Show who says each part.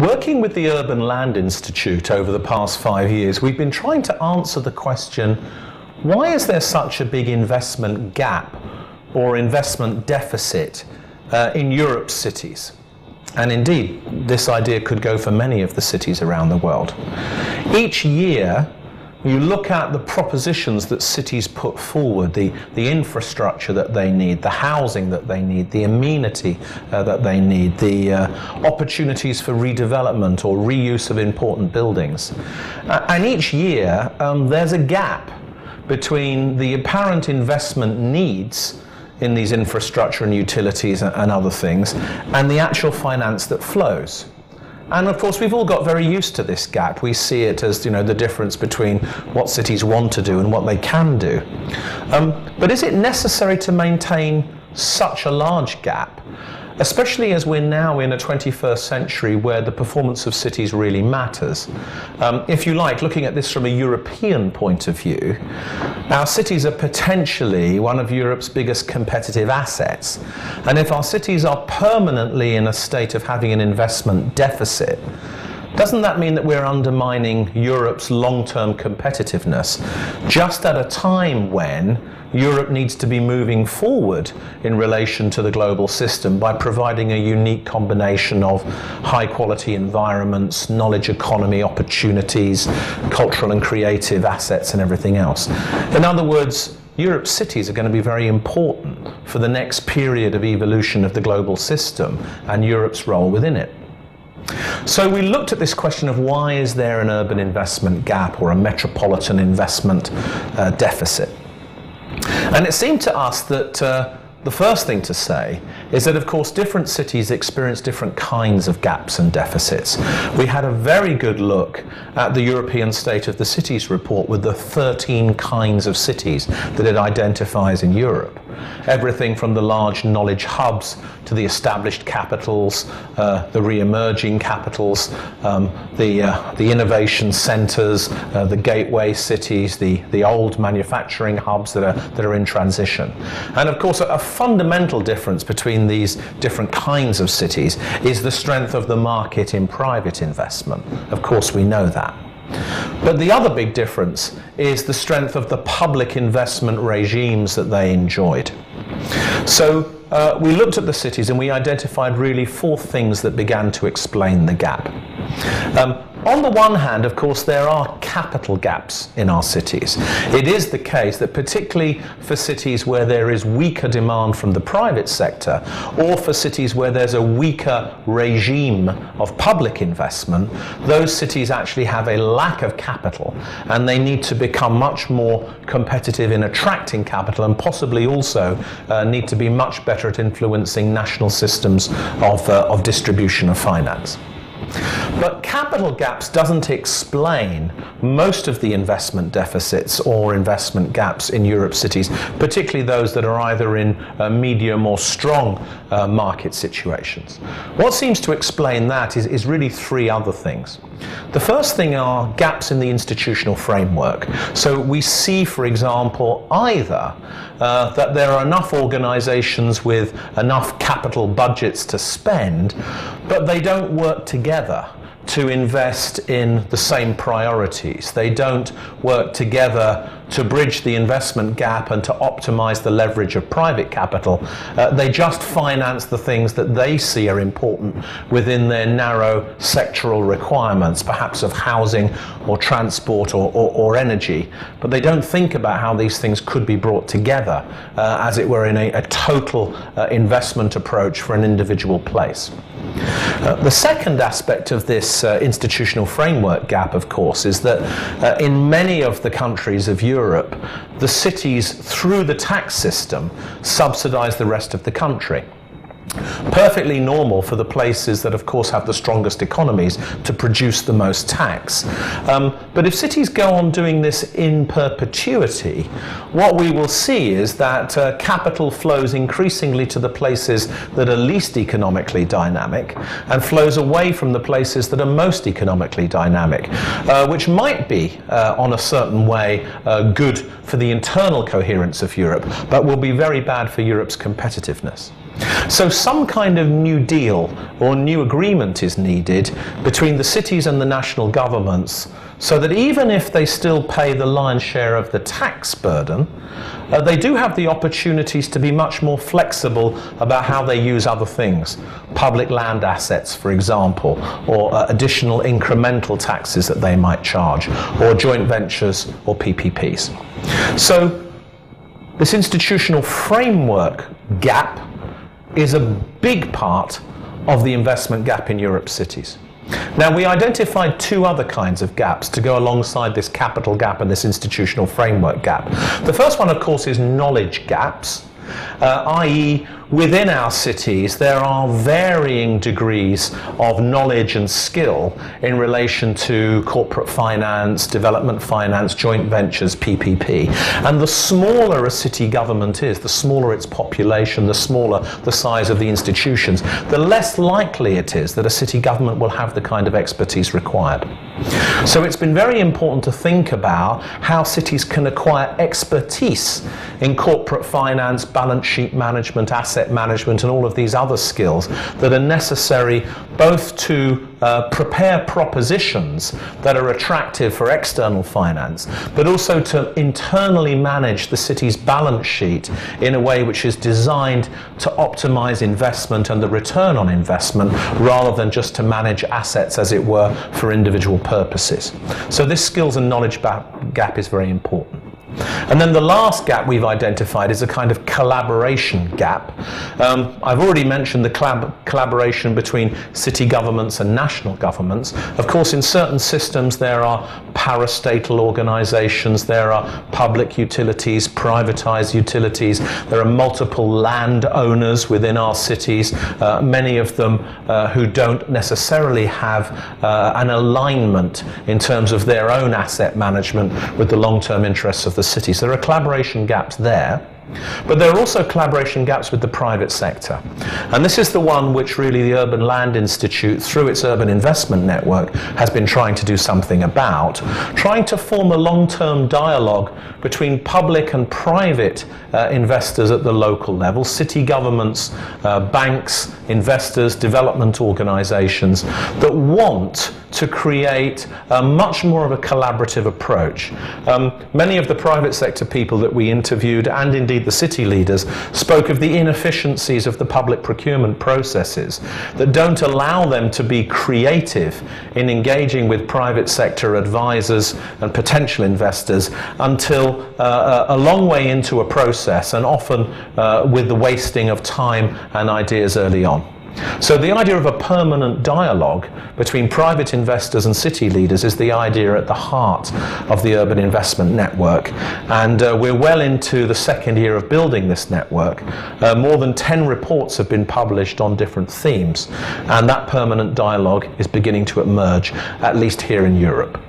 Speaker 1: Working with the Urban Land Institute over the past 5 years, we've been trying to answer the question, why is there such a big investment gap or investment deficit in Europe's cities? And indeed, this idea could go for many of the cities around the world. Each year, you look at the propositions that cities put forward, the infrastructure that they need, the housing that they need, the amenity that they need, the opportunities for redevelopment or reuse of important buildings. And each year, there's a gap between the apparent investment needs in these infrastructure and utilities and other things, and the actual finance that flows. And of course, we've all got very used to this gap. We see it as, the difference between what cities want to do and what they can do. But is it necessary to maintain such a large gap, especially as we're now in a 21st century where the performance of cities really matters? If you like, looking at this from a European point of view, our cities are potentially one of Europe's biggest competitive assets. And if our cities are permanently in a state of having an investment deficit, doesn't that mean that we're undermining Europe's long-term competitiveness just at a time when Europe needs to be moving forward in relation to the global system by providing a unique combination of high-quality environments, knowledge economy opportunities, cultural and creative assets and everything else? In other words, Europe's cities are going to be very important for the next period of evolution of the global system and Europe's role within it. So we looked at this question of why is there an urban investment gap or a metropolitan investment deficit. And it seemed to us that the first thing to say is that, of course, different cities experience different kinds of gaps and deficits. We had a very good look at the European State of the Cities report with the 13 kinds of cities that it identifies in Europe. Everything from the large knowledge hubs to the established capitals, the re-emerging capitals, the innovation centres, the gateway cities, the old manufacturing hubs that are in transition. And of course, a fundamental difference between these different kinds of cities is the strength of the market in private investment. Of course, we know that. But the other big difference is the strength of the public investment regimes that they enjoyed. So we looked at the cities and we identified really 4 things that began to explain the gap. On the one hand, of course, there are capital gaps in our cities. It is the case that particularly for cities where there is weaker demand from the private sector, or for cities where there's a weaker regime of public investment, those cities actually have a lack of capital, and they need to become much more competitive in attracting capital, and possibly also need to be much better at influencing national systems of distribution of finance. But capital gaps doesn't explain most of the investment deficits or investment gaps in Europe's cities, particularly those that are either in medium or strong market situations. What seems to explain that is really 3 other things. The first thing are gaps in the institutional framework. So we see, for example, either that there are enough organisations with enough capital budgets to spend, but they don't work together to invest in the same priorities. They don't work together to bridge the investment gap and to optimize the leverage of private capital. They just finance the things that they see are important within their narrow sectoral requirements, perhaps of housing or transport or energy. But they don't think about how these things could be brought together, as it were, in a total investment approach for an individual place. The second aspect of this institutional framework gap, of course, is that in many of the countries of Europe, the cities, through the tax system, subsidize the rest of the country. Perfectly normal for the places that, of course, have the strongest economies to produce the most tax. But if cities go on doing this in perpetuity, what we will see is that capital flows increasingly to the places that are least economically dynamic and flows away from the places that are most economically dynamic, which might be, on a certain way, good for the internal coherence of Europe, but will be very bad for Europe's competitiveness. So some kind of new deal or new agreement is needed between the cities and the national governments, so that even if they still pay the lion's share of the tax burden, they do have the opportunities to be much more flexible about how they use other things. Public land assets, for example, or additional incremental taxes that they might charge, or joint ventures or PPPs. So this institutional framework gap is a big part of the investment gap in Europe's cities. Now, we identified two other kinds of gaps to go alongside this capital gap and this institutional framework gap. The first one, of course, is knowledge gaps, i.e. within our cities there are varying degrees of knowledge and skill in relation to corporate finance, development finance, joint ventures, PPP. And the smaller a city government is, the smaller its population, the smaller the size of the institutions, the less likely it is that a city government will have the kind of expertise required. So it's been very important to think about how cities can acquire expertise in corporate finance, balance sheet management, asset management, and all of these other skills that are necessary both to prepare propositions that are attractive for external finance, but also to internally manage the city's balance sheet in a way which is designed to optimize investment and the return on investment, rather than just to manage assets, as it were, for individual purposes. So this skills and knowledge gap is very important. And then the last gap we've identified is a kind of collaboration gap. I've already mentioned the collaboration between city governments and national governments. Of course, in certain systems there are parastatal organizations, there are public utilities, privatized utilities, there are multiple landowners within our cities, many of them who don't necessarily have an alignment in terms of their own asset management with the long-term interests of the city. So there are collaboration gaps there. But there are also collaboration gaps with the private sector. And this is the one which really the Urban Land Institute, through its Urban Investment Network, has been trying to do something about, trying to form a long-term dialogue between public and private investors at the local level, city governments, banks, investors, development organizations, that want to create much more of a collaborative approach. Many of the private sector people that we interviewed, and indeed the city leaders, spoke of the inefficiencies of the public procurement processes that don't allow them to be creative in engaging with private sector advisors and potential investors until a long way into a process, and often with the wasting of time and ideas early on. So the idea of a permanent dialogue between private investors and city leaders is the idea at the heart of the Urban Investment Network. And we're well into the second year of building this network. More than 10 reports have been published on different themes, and that permanent dialogue is beginning to emerge, at least here in Europe.